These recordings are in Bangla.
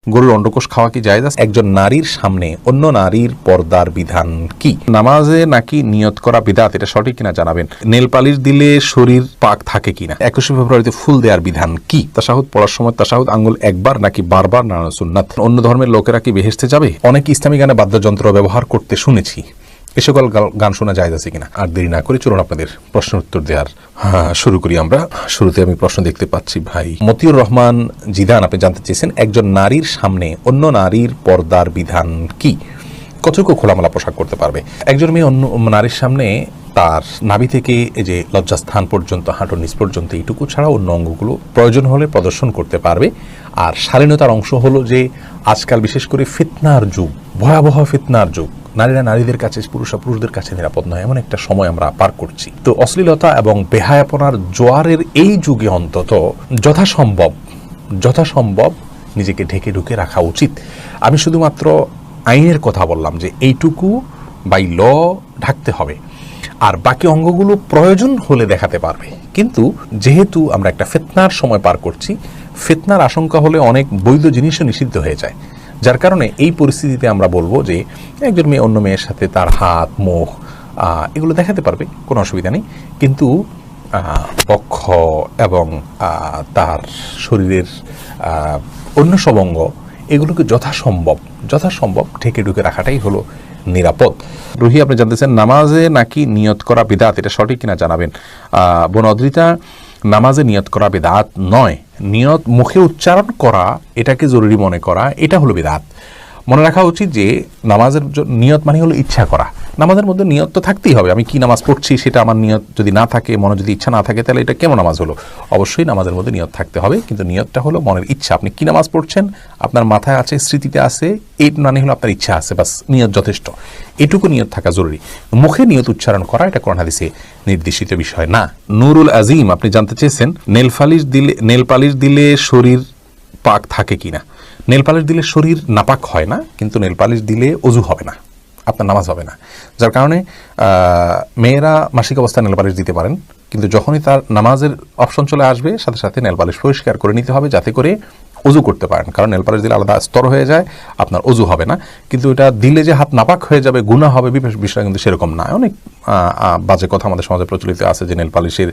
গরুর অন্ডকোষ খাওয়া কি জায়েজ আছে? একজন নারীর সামনে অন্য নারীর পর্দার বিধান কি? নামাজে নাকি নিয়ত করা বিদআত, এটা সঠিক কিনা জানাবেন। নেল পালিশ দিলে শরীর পাক থাকে কিনা? 21 ফেব্রুয়ারিতে ফুল দেওয়ার বিধান কি? তাশাহুদ পড়ার সময় তাশাহুদ আঙ্গুল একবার নাকি বারবার নাড়ানো সুন্নাত? অন্য ধর্মের লোকেরা কি বেহেশতে যাবে? অনেক ইসলামী গানে বাদ্যযন্ত্র ব্যবহার করতে শুনেছি, এ সকল গান শোনা জায়েজ আছে কিনা? আর দেরি না করে চলুন আপনাদের প্রশ্ন উত্তর দেওয়ার শুরু করি আমরা। শুরুতে আমি প্রশ্ন দেখতে পাচ্ছি ভাই মতিউর রহমান জিদান, আপনি জানতে চেয়েছেন একজন নারীর সামনে অন্য নারীর পর্দার বিধান কি? কতটুকু খোলামেলা পোশাক করতে পারবে একজন মেয়ে অন্য নারীর সামনে? তার নাভি থেকে এই যে লজ্জাস্থান পর্যন্ত, হাঁটুর নিচ পর্যন্ত এইটুকু ছাড়া অন্য অঙ্গগুলো প্রয়োজন হলে প্রদর্শন করতে পারবে। আর শালীনতার অংশ হলো যে আজকাল বিশেষ করে ফিতনার যুগ, ভয়াবহ ফিতনার যুগ, নারীরা নারীদের কাছে, পুরুষরা পুরুষদের কাছে নিরাপদ নয়, এমন একটা সময় আমরা পার করছি। তো অশ্লীলতা এবং বেহায়াপনার জোয়ারের এই যুগে অন্তত যথাসম্ভব নিজেকে ঢেকে ঢুকে রাখা উচিত। আমি শুধুমাত্র আইনের কথা বললাম যে এইটুকু বাই ল ঢাকতে হবে, আর বাকি অঙ্গগুলো প্রয়োজন হলে দেখাতে পারবে। কিন্তু যেহেতু আমরা একটা ফিতনার সময় পার করছি, ফিতনার আশঙ্কা হলে অনেক বৈধ জিনিসও নিষিদ্ধ হয়ে যায়, যার কারণে এই পরিস্থিতিতে আমরা বলবো যে একজন মেয়ে অন্য মেয়ের সাথে তার হাত, মুখ এগুলো দেখাতে পারবে, কোনো অসুবিধা নেই। কিন্তু বক্ষ এবং তার শরীরের অন্য সব অঙ্গ এগুলোকে যথাসম্ভব ঢেকে ঢুকে রাখাটাই হলো নিরাপদ। রুহি, আপনি জানতেছেন নামাজে নাকি নিয়ত করা বিদআত, এটা সঠিক কিনা জানাবেন। বোন অদ্রিতা, নামাজে নিয়ত করা বিদআত নয়, নিয়ত মুখে উচ্চারণ করা এটাকে জরুরি মনে করা এটা হলো বিদআত। মনে রাখা উচিত যে নামাজের নিয়ত মানে হলো ইচ্ছা করা। নামাজের মধ্যে নিয়ত তো থাকতেই হবে, আমি কি নামাজ পড়ছি সেটা আমার নিয়ত যদি না থাকে, মনে যদি ইচ্ছা না থাকে, তাহলে এটা কেমন নামাজ হলো? অবশ্যই নামাজের মধ্যে নিয়ত থাকতে হবে, কিন্তু নিয়তটা হলো মনের ইচ্ছা। আপনি কি নামাজ পড়ছেন, আপনার মাথায় আছে, স্মৃতিতে আছে, এই মানে হলো আপনার ইচ্ছা আছে, বাস নিয়ত যথেষ্ট। এটুকু নিয়ত থাকা জরুরি। মুখে নিয়ত উচ্চারণ করা এটা কোরআন হাদিসে নির্দেশিত বিষয় না। নুরুল আজিম, আপনি জানতে চেয়েছেন নেল পালিশ দিলে শরীর পাক থাকে কিনা? নেল পালিশ দিলে শরীর নাপাক হয় না, কিন্তু নেল পালিশ দিলে অজু হবে না, আপনার নামাজ হবে না। যার কারণে মেয়েরা মাসিক অবস্থায় নেল পালিশ দিতে পারেন, কিন্তু যখনই তার নামাজের অপশন চলে আসবে সাথে সাথে নেল পালিশ পরিষ্কার করে নিতে হবে, যাতে করে অজু করতে পারেন। কারণ নেল পালিশ দিলে আলাদা স্তর হয়ে যায়, আপনার অজু হবে না। কিন্তু এটা দিলে যে হাত নাপাক হয়ে যাবে, গুনাহ হবে, বিষয়টা কিন্তু সেরকম না। অনেক বাজে কথা আমাদের সমাজে প্রচলিত আছে যে নেল পালিশের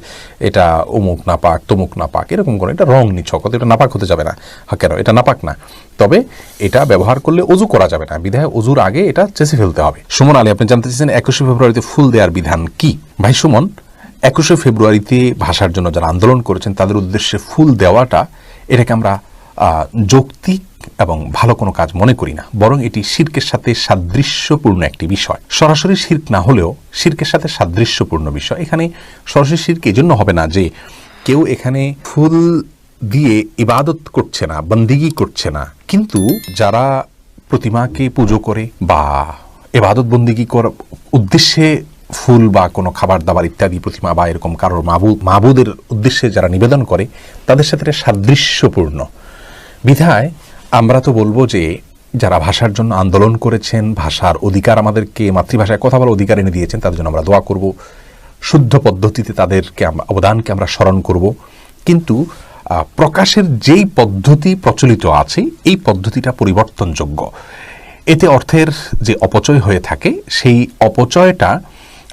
এটা অমুক নাপাক, তমুক নাপাক, এরকম করে। এটা রং নিছক, এটা নাপাক হতে যাবে না। কেন? এটা নাপাক না, তবে এটা ব্যবহার করলে অজু করা যাবে না, বিধায় অজুর আগে এটা চেঁচে ফেলতে হবে। সুমন আলী, আপনি জানতে চাইছেন 21 ফেব্রুয়ারিতে ফুল দেওয়ার বিধান কি? ভাই সুমন, 21 ফেব্রুয়ারিতে ভাষার জন্য যারা আন্দোলন করেছেন তাদের উদ্দেশ্যে ফুল দেওয়াটা, এটাকে আমরা যৌক্তিক এবং ভালো কোনো কাজ মনে করি না, বরং এটি শিরকের সাথে সাদৃশ্যপূর্ণ একটি বিষয়। সরাসরি শিরক না হলেও শিরকের সাথে সাদৃশ্যপূর্ণ বিষয়। এখানে সরাসরি শিরক এই জন্য হবে না যে কেউ এখানে ফুল দিয়ে ইবাদত করছে না, বন্দিগি করছে না, কিন্তু যারা প্রতিমাকে পুজো করে বা ইবাদত বন্দিগি করার উদ্দেশ্যে ফুল বা কোনো খাবার দাবার ইত্যাদি প্রতিমা বা এরকম কারোর মাবুদের উদ্দেশ্যে যারা নিবেদন করে, তাদের সাথে সাদৃশ্যপূর্ণ বিধায় আমরা তো বলবো যে যারা ভাষার জন্য আন্দোলন করেছেন, ভাষার অধিকার, আমাদেরকে মাতৃভাষায় কথা বলার অধিকার এনে দিয়েছেন, তাদের জন্য আমরা দোয়া করব, শুদ্ধ পদ্ধতিতে তাদেরকে অবদানকে আমরা স্মরণ করব। কিন্তু প্রকাশের যেই পদ্ধতি প্রচলিত আছে এই পদ্ধতিটা পরিবর্তনযোগ্য। এতে অর্থের যে অপচয় হয়ে থাকে, সেই অপচয়টা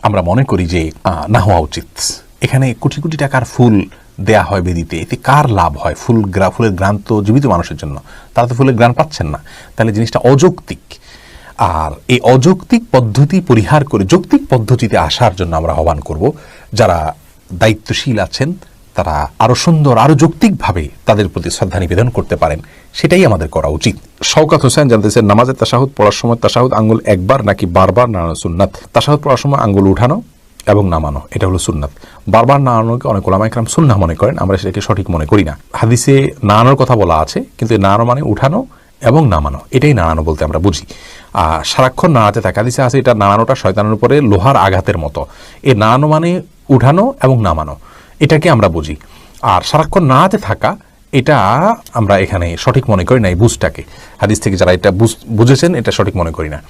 আমরা মনে করি যে না হওয়া উচিত। এখানে কোটি কোটি টাকার ফুল দেয়া হয় বেদিতে, এতে কার লাভ হয়? ফুলের গ্রান তো জীবিত মানুষের জন্য, তারা তো ফুলের গ্রান পাচ্ছেন না, তাহলে জিনিসটা অযৌক্তিক। আর এই অযৌক্তিক পদ্ধতি পরিহার করে যৌক্তিক পদ্ধতিতে আসার জন্য আমরা আহ্বান করব। যারা দায়িত্বশীল আছেন তারা আরো সুন্দর, আরো যৌক্তিকভাবে তাদের প্রতি শ্রদ্ধা নিবেদন করতে পারেন, সেটাই আমাদের করা উচিত। শওকত হোসেন জানতেছেন নামাজের তাশাহুদ পড়ার সময় তাশাহুদ আঙ্গুল একবার নাকি বারবার নাড়ানো সুন্নাত? তাশাহুদ পড়ার সময় আঙ্গুল উঠানো এবং নামানো এটা হলো সুন্নাত। বারবার নাড়ানোকে অনেক ওলামা ইকরাম সুন্নাহ মনে করেন, আমরা সেটাকে সঠিক মনে করি না। হাদিসে নাড়ানোর কথা বলা আছে, কিন্তু নাড়ানো মানে উঠানো এবং নামানো, এটাই নাড়ানো বলতে আমরা বুঝি। সারাক্ষণ নাড়াতে থাকে, হাদিসে আছে এটা নাড়ানোটা শয়তানের উপরে লোহার আঘাতের মতো। এই নাড়ানো মানে উঠানো এবং নামানো, এটাকে আমরা বুঝি। আর সারাক্ষণ নাড়াতে থাকা এটা আমরা এখানে সঠিক মনে করি না। এই বুঝটাকে হাদিস থেকে যারা এটা বুঝেছেন এটা সঠিক মনে করি না।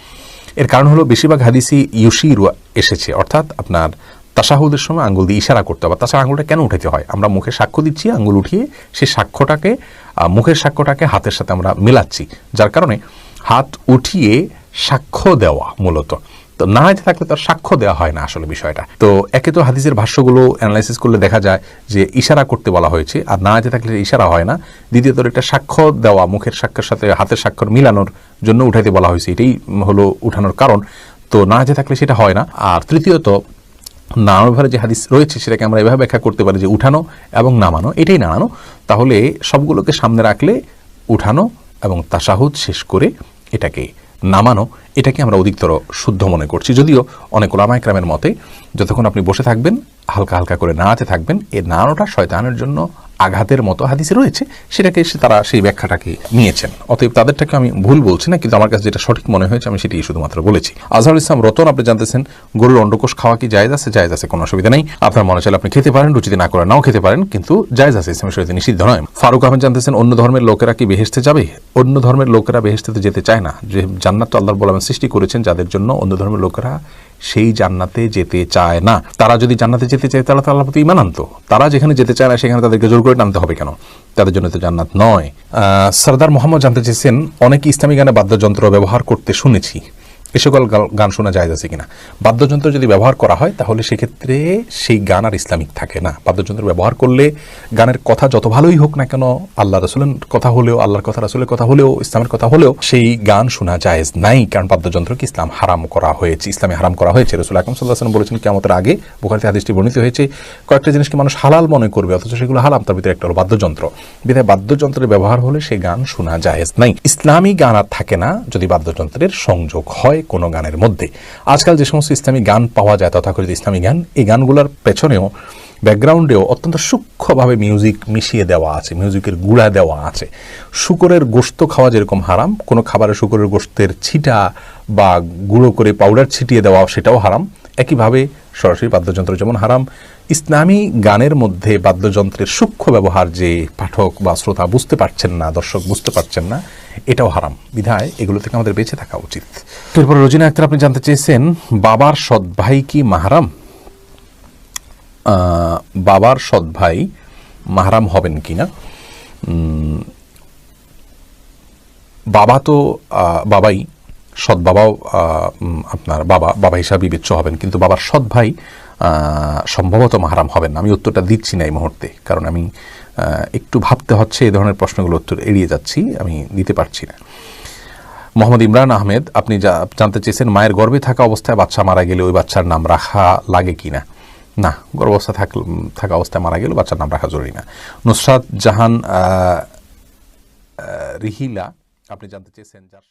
এর কারণ হলো বেশিরভাগ হাদিসই ইউশিরু এসেছে, অর্থাৎ আপনার তাশাহুদের সময় আঙ্গুল দিয়ে ইশারা করতে হবে। তাছাড়া আঙ্গুলটা কেন উঠাতে হয়? আমরা মুখে সাক্ষ্য দিচ্ছি, আঙ্গুল উঠিয়ে সেই সাক্ষ্যটাকে মুখের সাক্ষ্যটাকে হাতের সাথে আমরা মেলাচ্ছি, যার কারণে হাত উঠিয়ে সাক্ষ্য দেওয়া মূলত। তো না হাতে থাকলে তো সাক্ষ্য দেওয়া হয় না আসলে বিষয়টা। তো একে তো হাদিসের ভাষ্যগুলো অ্যানালাইসিস করলে দেখা যায় যে ইশারা করতে বলা হয়েছে, আর না হাতে থাকলে ইশারা হয় না। দ্বিতীয়ত একটা সাক্ষ্য দেওয়া, মুখের সাক্ষ্যের সাথে হাতের স্বাক্ষর মিলানোর জন্য উঠাইতে বলা হয়েছে, এটাই হলো উঠানোর কারণ। তো না হাতে থাকলে সেটা হয় না। আর তৃতীয়ত নামানোর যে হাদিস রয়েছে সেটাকে আমরা এভাবে ব্যাখ্যা করতে পারি যে উঠানো এবং নামানো এটাই নামানো। তাহলে সবগুলোকে সামনে রাখলে উঠানো এবং তাশাহুদ শেষ করে এটাকে নামানো, এটাকে আমরা অধিকতর শুদ্ধ মনে করছি। যদিও অনেক ওলামা ইকরামের মতে যতক্ষণ আপনি বসে থাকবেন হালকা হালকা করে নাড়াতে থাকবেন, এই নাড়ানোটা শয়তানের জন্য আঘাতের মতো হাদিসে রয়েছে, সেটাকে তারা সেই ব্যাখ্যাটাকে নিয়েছেন। অতএব তাদেরটাকে আমি ভুল বলছি না, কিন্তু আমার কাছে যেটা সঠিক মনে হয়েছে আমি সেটাই শুধুমাত্র বলেছি। আজহারুল ইসলাম রতন, আপনি জানতেছেন গরুর অন্ডকোষ খাওয়া কি জায়েজ আছে? জায়েজ আছে, কোনো অসুবিধা নেই। আপনার মনে চাইলে আপনি খেতে পারেন, রুচিতে না করে নাও খেতে পারেন, কিন্তু জায়েজ আছে, ইসলামের শরীয়তে নিষিদ্ধ নয়। ফারুক আহমেদ জানতেছেন অন্য ধর্মের লোকেরা কি বেহেশতে যাবে? অন্য ধর্মের লোকেরা বেহেশতে যেতে চায় না। যে জান্নাত তো আল্লাহ রাব্বুল আলামিন সৃষ্টি করেছেন যাদের জন্য, অন্য ধর্মের লোকেরা সেই জান্নাতে যেতে চায় না। তারা যদি জান্নাতে যেতে চায় তাহলে আল্লাহর প্রতি ঈমান আনতো। তারা যেখানে যেতে চায় না সেখানে তাদেরকে জোর করে টানতে হবে কেন? তাদের জন্য তো জান্নাত নয়। সরদার মোহাম্মদ জানতে চেয়েছেন অনেকে ইসলামী গানে বাদ্যযন্ত্র ব্যবহার করতে শুনেছি, এ সকল গান শোনা যায় আছে কিনা? বাদ্যযন্ত্র যদি ব্যবহার করা হয় তাহলে সেক্ষেত্রে সেই গান আর ইসলামিক থাকে না। বাদ্যযন্ত্র ব্যবহার করলে গানের কথা যত ভালোই হোক না কেন, আল্লাহ রাসূলের কথা হলেও, আল্লাহর কথা রাসূলের কথা হলেও, ইসলামের কথা হলেও সেই গান শোনা জায়েজ নাই, কারণ বাদ্যযন্ত্রকে ইসলাম হারাম করা হয়েছে, ইসলামে হারাম করা হয়েছে। রাসূল আকরাম সাল্লাল্লাহু আলাইহি ওয়াসাল্লাম বলেছেন কিয়ামতের আগে, বুখারীতে হাদিসটি বর্ণিত হয়েছে, কয়েকটা জিনিসকে মানুষ হালাল মনে করবে অথচ সেগুলো হারাম, তার ভিতরে একটা হলো বাদ্যযন্ত্র। বিধায় বাদ্যযন্ত্রের ব্যবহার হলে সেই গান শোনা জায়েজ নাই। ইসলামী গান আর থাকে না যদি বাদ্যযন্ত্রের সংযোগ হয় কোনো গানের মধ্যে। আজকাল যে সমস্ত ইসলামী গান পাওয়া যায় তথাকথিত ইসলামী গান, এই গানগুলোর পেছনেও ব্যাকগ্রাউন্ডেও অত্যন্ত সূক্ষ্মভাবে মিউজিক মিশিয়ে দেওয়া আছে, মিউজিকের গুঁড়া দেওয়া আছে। শূকরের গোশত খাওয়া যেরকম হারাম, কোনো খাবারে শূকরের গোশতের ছিটা বা গুঁড়ো করে পাউডার ছিটিয়ে দেওয়া সেটাও হারাম। একইভাবে সরাসরি বাদ্যযন্ত্র যেমন হারাম, ইসলামী গানের মধ্যে বাদ্যযন্ত্রের সূক্ষ্ম ব্যবহার যে পাঠক বা শ্রোতা বুঝতে পারছেন না, দর্শক বুঝতে পারছেন না, এটাও হারাম। বিধায় এগুলো থেকে আমাদের বেঁচে থাকা উচিত। এরপর রোজিনা আক্তার আপনি জানতে চেয়েছেন বাবার সৎ ভাই কি মাহরাম? বাবার সৎ ভাই মাহরাম হবেন কিনা? বাবা তো বাবাই, সৎ বাবাও আপনার বাবা হিসাবে বিবেচ্য হবেন, কিন্তু বাবার সৎ ভাই সম্ভবত মাহরাম হবেন না। আমি উত্তরটা দিচ্ছি না এই মুহূর্তে, কারণ আমি একটু ভাবতে হচ্ছে, এই ধরনের প্রশ্নগুলো উত্তর এড়িয়ে যাচ্ছি, আমি দিতে পারছি না। মোহাম্মদ ইমরান আহমেদ আপনি জানতে চেয়েছেন মায়ের গর্ভে থাকা অবস্থায় বাচ্চা মারা গেলে ওই বাচ্চার নাম রাখা লাগে কিনা? না, গর্ভাবস্থা থাকা অবস্থায় মারা গেলে বাচ্চার নাম রাখা জরুরি না। নুসরাত জাহান রিহিলা আপনি জানতে চেয়েছেন যার